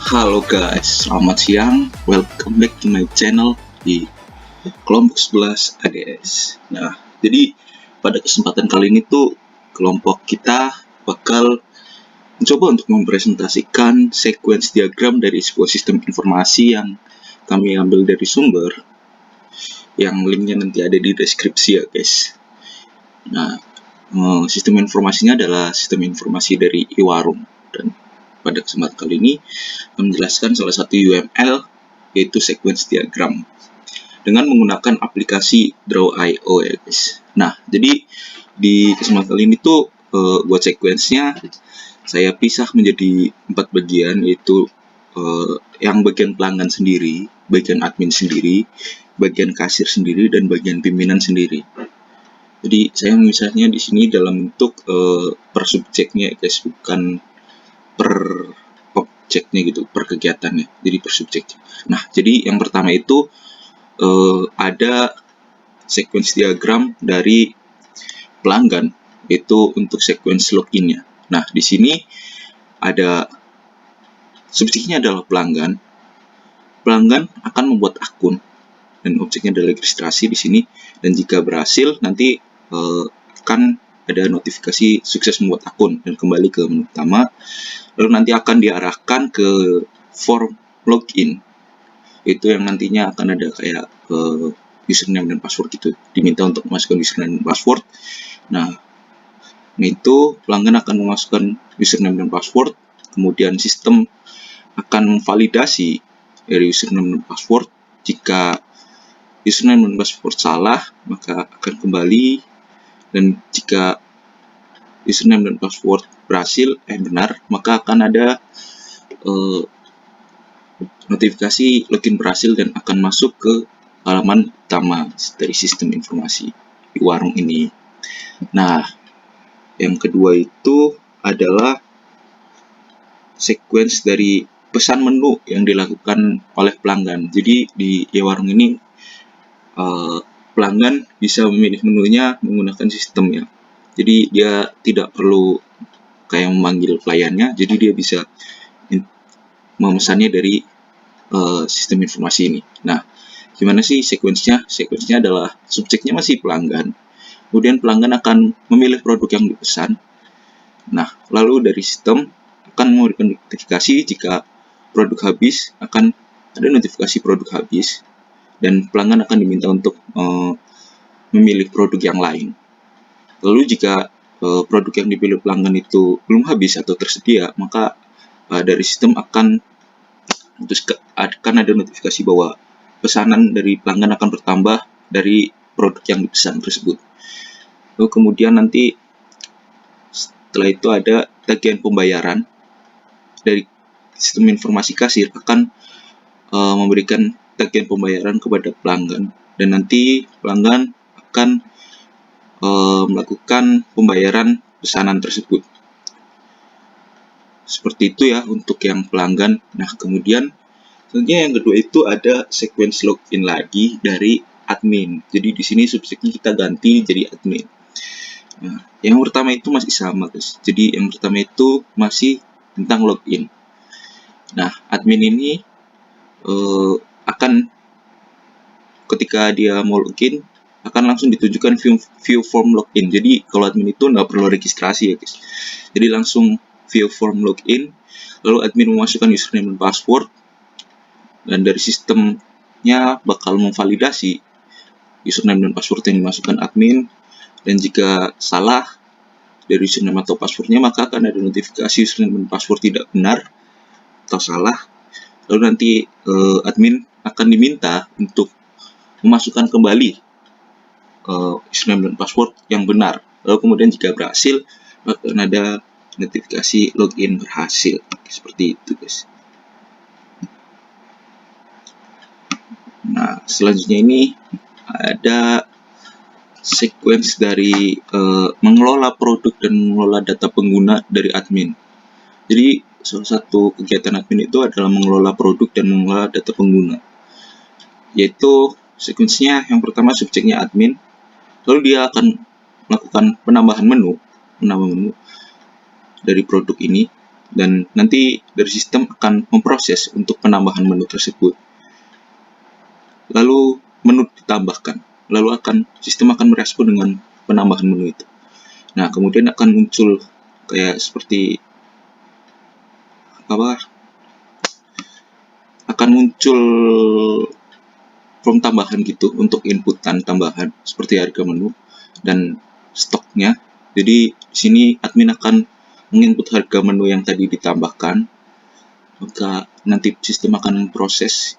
Halo guys, selamat siang. Welcome back to my channel di kelompok 11 ADS. Nah, jadi pada kesempatan kali ini tuh kelompok kita bakal mencoba untuk mempresentasikan sequence diagram dari sebuah sistem informasi yang kami ambil dari sumber yang linknya nanti ada di deskripsi ya guys. Nah, sistem informasinya adalah sistem informasi dari iWarung, dan pada kesempatan kali ini menjelaskan salah satu UML yaitu sequence diagram dengan menggunakan aplikasi Draw.io ya guys. Nah, jadi di kesempatan kali ini tuh buat sequence-nya saya pisah menjadi 4 bagian, yaitu yang bagian pelanggan sendiri, bagian admin sendiri, bagian kasir sendiri, dan bagian pimpinan sendiri. Jadi saya memisahnya di sini dalam bentuk per subjeknya ya guys, bukan per objeknya gitu, per kegiatannya, jadi per subjeknya. Nah, jadi yang pertama itu ada sequence diagram dari pelanggan, itu untuk sequence loginnya. Nah, di sini ada subjeknya adalah pelanggan. Pelanggan akan membuat akun dan objeknya adalah registrasi di sini, dan jika berhasil nanti akan ada notifikasi sukses membuat akun dan kembali ke menu utama. Lalu nanti akan diarahkan ke form login, itu yang nantinya akan ada kayak username dan password gitu, diminta untuk memasukkan username dan password. Nah, itu pelanggan akan memasukkan username dan password, kemudian sistem akan memvalidasi dari username dan password. Jika username dan password salah, maka akan kembali, dan jika username dan password benar, maka akan ada notifikasi login berhasil dan akan masuk ke halaman utama dari sistem informasi iWarung ini. Nah, yang kedua itu adalah sequence dari pesan menu yang dilakukan oleh pelanggan. Jadi di iWarung ini pelanggan bisa memilih menunya menggunakan sistemnya. Jadi dia tidak perlu kayak memanggil pelayannya, jadi dia bisa memesannya dari sistem informasi ini. Nah, gimana sih sequence-nya? Sequence-nya adalah subjeknya masih pelanggan, kemudian pelanggan akan memilih produk yang dipesan. Nah, lalu dari sistem akan memberikan notifikasi jika produk habis, akan ada notifikasi produk habis, dan pelanggan akan diminta untuk memilih produk yang lain. Lalu jika produk yang dipilih pelanggan itu belum habis atau tersedia, maka dari sistem akan ada notifikasi bahwa pesanan dari pelanggan akan bertambah dari produk yang dipesan tersebut. Lalu kemudian nanti setelah itu ada tagihan pembayaran dari sistem informasi kasir, akan memberikan tagihan pembayaran kepada pelanggan, dan nanti pelanggan akan melakukan pembayaran pesanan tersebut. Seperti itu ya untuk yang pelanggan. Nah, kemudian selanjutnya yang kedua itu ada sequence login lagi dari admin. Jadi di sini subjeknya kita ganti jadi admin. Nah, yang pertama itu masih sama guys. Jadi yang pertama itu masih tentang login. Nah, admin ini akan ketika dia mau login akan langsung ditunjukkan view form login. Jadi kalau admin itu nggak perlu registrasi ya guys. Jadi langsung view form login, lalu admin memasukkan username dan password, dan dari sistemnya bakal memvalidasi username dan password yang dimasukkan admin, dan jika salah dari username atau passwordnya, maka akan ada notifikasi username dan password tidak benar atau salah. Lalu nanti admin akan diminta untuk memasukkan kembali username dan password yang benar. Lalu kemudian jika berhasil, akan ada notifikasi login berhasil. Seperti itu guys. Nah, selanjutnya ini ada sequence dari mengelola produk dan mengelola data pengguna dari admin. Jadi salah satu kegiatan admin itu adalah mengelola produk dan mengelola data pengguna, yaitu sequence-nya yang pertama subjeknya admin, lalu dia akan melakukan penambahan menu dari produk ini. dan nanti dari sistem akan memproses untuk penambahan menu tersebut. Lalu menu ditambahkan, lalu sistem akan merespon dengan penambahan menu itu. Nah, kemudian akan muncul kayak seperti akan muncul form tambahan gitu untuk inputan tambahan seperti harga menu dan stoknya. Jadi di sini admin akan menginput harga menu yang tadi ditambahkan, maka nanti sistem akan memproses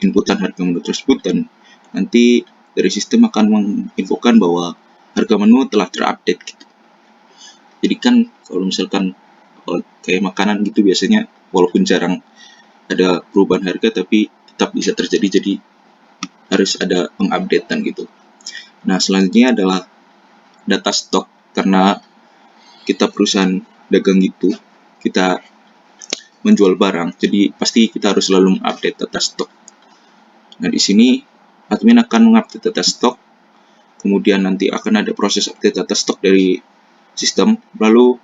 inputan harga menu tersebut dan nanti dari sistem akan menginfokan bahwa harga menu telah terupdate gitu. Jadi kan kalau misalkan kayak makanan gitu biasanya walaupun jarang ada perubahan harga tapi tetap bisa terjadi, jadi harus ada pengupdatean gitu. Nah, selanjutnya adalah data stok, karena kita perusahaan dagang gitu, kita menjual barang, jadi pasti kita harus selalu mengupdate data stok. Nah, di sini admin akan mengupdate data stok, kemudian nanti akan ada proses update data stok dari sistem, lalu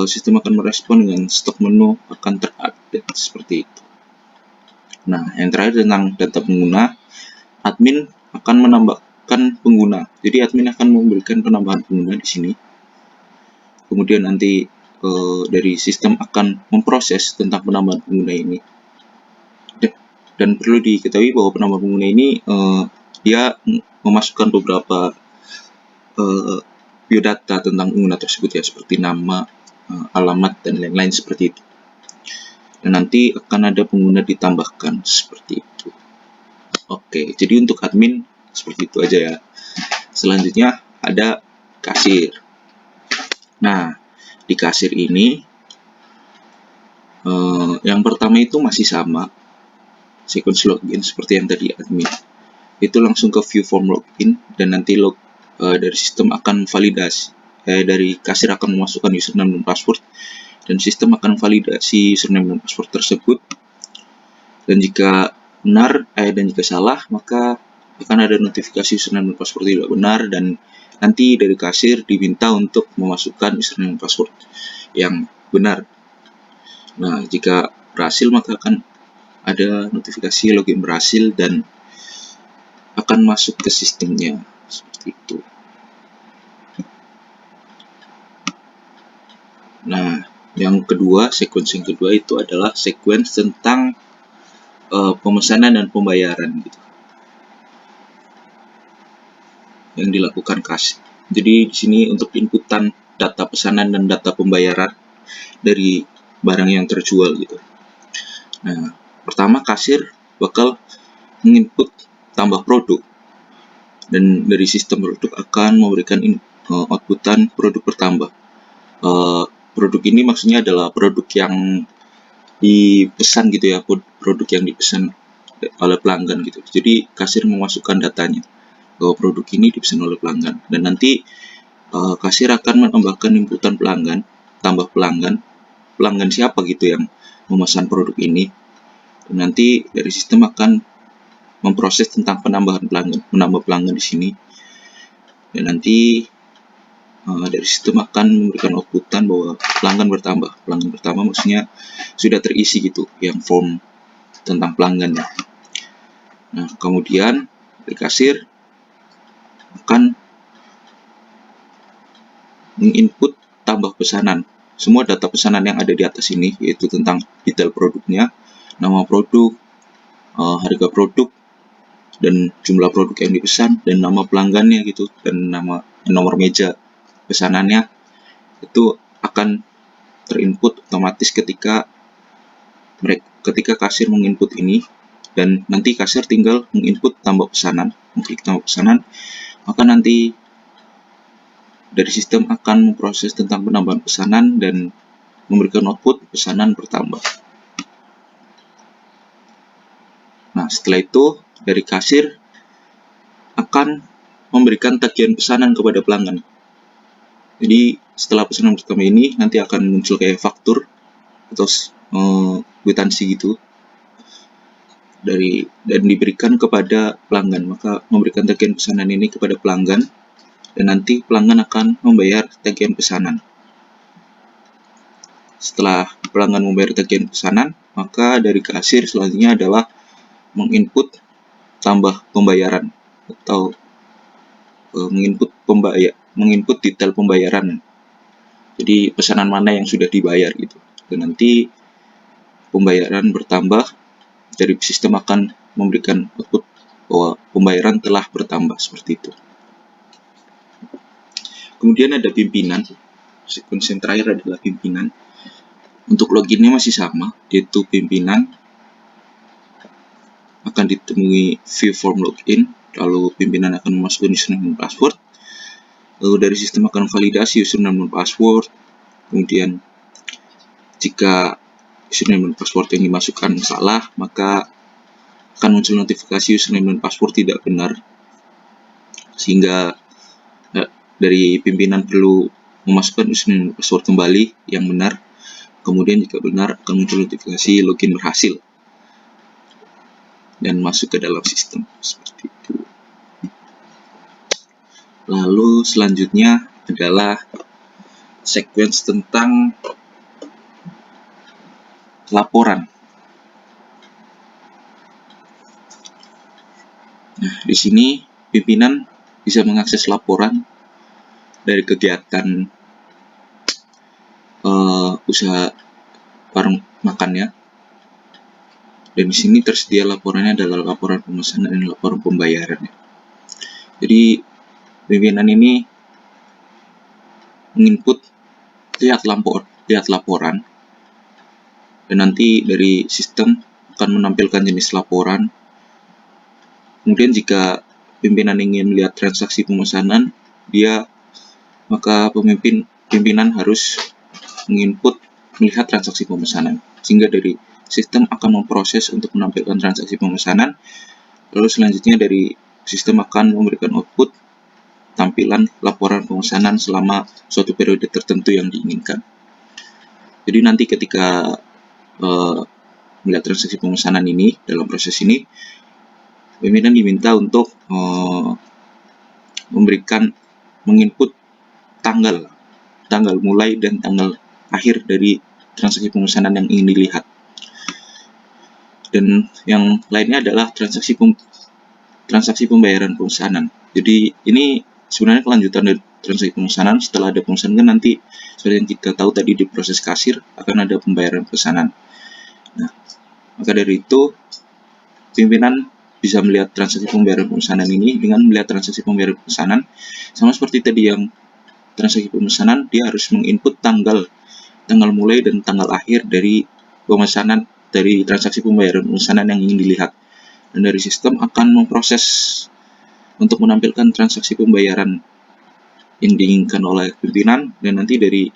sistem akan merespon dengan stok menu akan terupdate seperti itu. Nah, yang terakhir tentang data pengguna, admin akan menambahkan pengguna. Jadi admin akan memberikan penambahan pengguna di sini. Kemudian nanti dari sistem akan memproses tentang penambahan pengguna ini. Dan perlu diketahui bahwa penambahan pengguna ini dia memasukkan beberapa biodata tentang pengguna tersebut ya, seperti nama, alamat, dan lain-lain seperti itu. Dan nanti akan ada pengguna ditambahkan seperti itu. Oke, jadi untuk admin seperti itu aja ya. Selanjutnya ada kasir. Nah, di kasir ini yang pertama itu masih sama sequence login seperti yang tadi admin. Itu langsung ke view form login dan nanti dari sistem akan validasi. Dari kasir akan memasukkan username dan password dan sistem akan validasi username dan password tersebut. Dan jika benar dan jika salah, maka akan ada notifikasi username dan password tidak benar, dan nanti dari kasir diminta untuk memasukkan username dan password yang benar. Nah, jika berhasil maka akan ada notifikasi login berhasil dan akan masuk ke sistemnya seperti itu. Nah, yang kedua, sequence yang kedua itu adalah sequence tentang pemesanan dan pembayaran gitu, yang dilakukan kasir. Jadi di sini untuk inputan data pesanan dan data pembayaran dari barang yang terjual gitu. Nah, pertama kasir bakal menginput tambah produk dan dari sistem produk akan memberikan outputan produk bertambah. Produk ini maksudnya adalah produk yang dipesan gitu ya, produk yang dipesan oleh pelanggan gitu. Jadi kasir memasukkan datanya bahwa produk ini dipesan oleh pelanggan, dan nanti kasir akan menambahkan inputan pelanggan, tambah pelanggan siapa gitu yang memesan produk ini. Dan nanti dari sistem akan memproses tentang penambahan pelanggan, menambah pelanggan di sini. Dan nanti dari sistem akan memberikan outputan bahwa pelanggan bertambah. Pelanggan pertama maksudnya sudah terisi gitu yang form tentang pelanggan. Nah, kemudian dari kasir akan menginput tambah pesanan. Semua data pesanan yang ada di atas ini, yaitu tentang detail produknya, nama produk, harga produk, dan jumlah produk yang dipesan, dan nama pelanggannya gitu, dan nomor meja pesanannya, itu akan terinput otomatis ketika kasir menginput ini. Dan nanti kasir tinggal menginput tambah pesanan, mengklik tambah pesanan, maka nanti dari sistem akan memproses tentang penambahan pesanan dan memberikan output pesanan bertambah. Nah, setelah itu dari kasir akan memberikan tagihan pesanan kepada pelanggan. Jadi setelah pesanan pertama ini nanti akan muncul kayak faktur atau kwitansi gitu dan diberikan kepada pelanggan. Maka memberikan tagihan pesanan ini kepada pelanggan dan nanti pelanggan akan membayar tagihan pesanan. setelah pelanggan membayar tagihan pesanan, maka dari kasir selanjutnya adalah menginput tambah pembayaran atau menginput detail pembayaran. Jadi pesanan mana yang sudah dibayar gitu. Dan nanti pembayaran bertambah, dari sistem akan memberikan output bahwa pembayaran telah bertambah seperti itu. Kemudian ada pimpinan. Sequence yang terakhir adalah pimpinan. Untuk loginnya masih sama, yaitu pimpinan akan ditemui view form login, lalu pimpinan akan memasukkan username dan password, lalu dari sistem akan validasi username dan password. Kemudian jika username dan password yang dimasukkan salah, maka akan muncul notifikasi username dan password tidak benar, sehingga dari pimpinan perlu memasukkan username dan password kembali yang benar. Kemudian jika benar akan muncul notifikasi login berhasil dan masuk ke dalam sistem seperti itu. Lalu selanjutnya adalah sequence tentang laporan. Nah, di sini pimpinan bisa mengakses laporan dari kegiatan usaha warung makannya. Dan di sini tersedia laporannya adalah laporan pemesanan dan laporan pembayaran. Jadi pimpinan ini menginput lihat laporan, dan nanti dari sistem akan menampilkan jenis laporan. Kemudian jika pimpinan ingin melihat transaksi pemesanan, maka pimpinan harus menginput melihat transaksi pemesanan, sehingga dari sistem akan memproses untuk menampilkan transaksi pemesanan. Lalu selanjutnya dari sistem akan memberikan output tampilan laporan pemesanan selama suatu periode tertentu yang diinginkan. Jadi nanti ketika melihat transaksi pemesanan ini, dalam proses ini pimpinan diminta untuk menginput tanggal mulai dan tanggal akhir dari transaksi pemesanan yang ingin dilihat. Dan yang lainnya adalah transaksi pembayaran pemesanan. Jadi ini sebenarnya kelanjutan dari transaksi pemesanan. Setelah ada pemesanan kan nanti seperti yang kita tahu tadi di proses kasir akan ada pembayaran pesanan. Nah, maka dari itu pimpinan bisa melihat transaksi pembayaran pemesanan ini dengan melihat transaksi pembayaran pesanan. Sama seperti tadi yang transaksi pemesanan, dia harus menginput tanggal mulai dan tanggal akhir dari pemesanan, dari transaksi pembayaran pemesanan yang ingin dilihat. Dan dari sistem akan memproses untuk menampilkan transaksi pembayaran yang diinginkan oleh pimpinan, dan nanti dari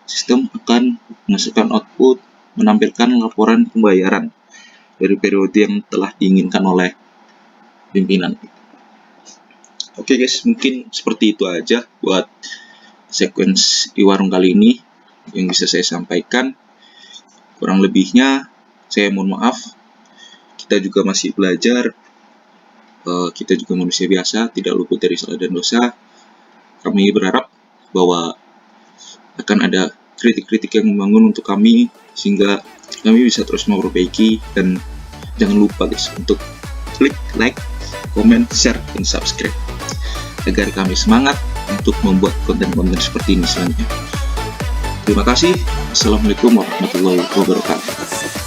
sistem akan memasukkan output menampilkan laporan pembayaran dari periode yang telah diinginkan oleh pimpinan. Oke guys, mungkin seperti itu aja buat sequence e-warung kali ini yang bisa saya sampaikan. Kurang lebihnya saya mohon maaf. Kita juga masih belajar, kita juga manusia biasa, tidak luput dari salah dan dosa. Kami berharap bahwa akan ada kritik-kritik yang membangun untuk kami, sehingga kami bisa terus memperbaiki. Dan jangan lupa guys untuk klik like, comment, share, dan subscribe agar kami semangat untuk membuat konten-konten seperti ini selanjutnya. Terima kasih. Assalamualaikum warahmatullahi wabarakatuh.